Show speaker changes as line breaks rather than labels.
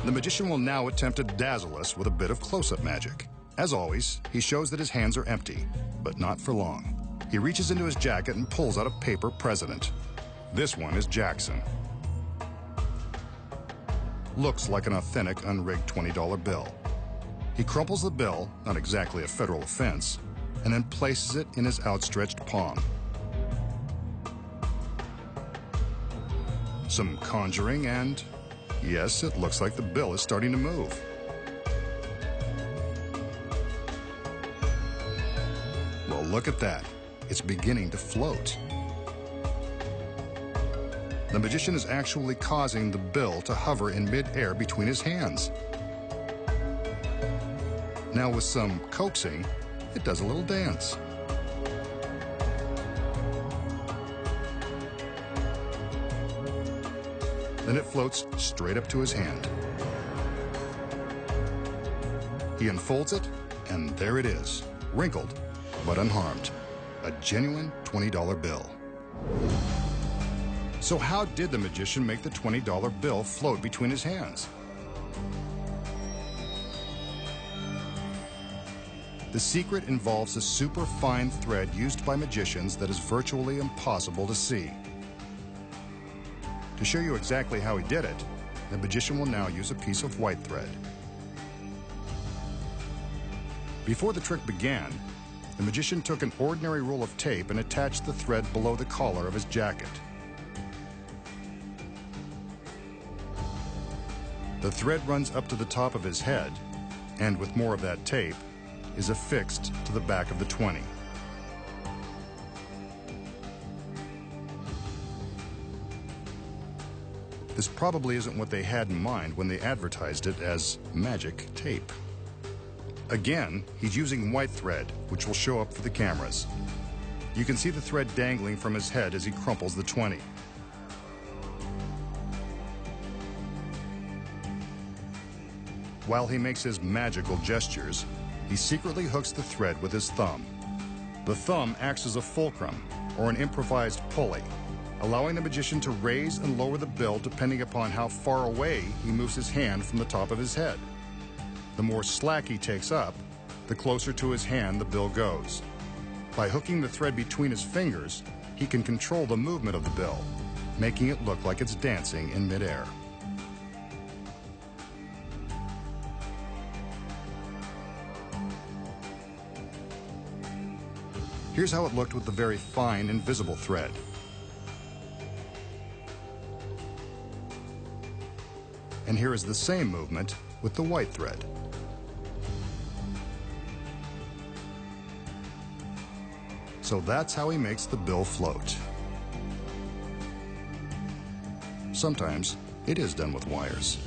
The magician will now attempt to dazzle us with a bit of close-up magic. As always, he shows that his hands are empty, but not for long. He reaches into his jacket and pulls out a paper president. This one is Jackson. Looks like an authentic unrigged $20 bill. He crumples the bill, not exactly a federal offense, and then places it in his outstretched palm. Some conjuring and, yes, it looks like the bill is starting to move. Well, look at that. It's beginning to float. The magician is actually causing the bill to hover in mid-air between his hands. Now with some coaxing, it does a little dance. Then it floats straight up to his hand. He unfolds it, and there it is, wrinkled but unharmed. A genuine $20 bill. So how did the magician make the $20 bill float between his hands? The secret involves a super fine thread used by magicians that is virtually impossible to see. To show you exactly how he did it, the magician will now use a piece of white thread. Before the trick began, the magician took an ordinary roll of tape and attached the thread below the collar of his jacket. The thread runs up to the top of his head, and with more of that tape, is affixed to the back of the 20. This probably isn't what they had in mind when they advertised it as magic tape. Again, he's using white thread, which will show up for the cameras. You can see the thread dangling from his head as he crumples the 20. While he makes his magical gestures, he secretly hooks the thread with his thumb. The thumb acts as a fulcrum, or an improvised pulley, allowing the magician to raise and lower the bill depending upon how far away he moves his hand from the top of his head. The more slack he takes up, the closer to his hand the bill goes. By hooking the thread between his fingers, he can control the movement of the bill, making it look like it's dancing in midair. Here's how it looked with the very fine, invisible thread. And here is the same movement with the white thread. So that's how he makes the bill float. Sometimes it is done with wires.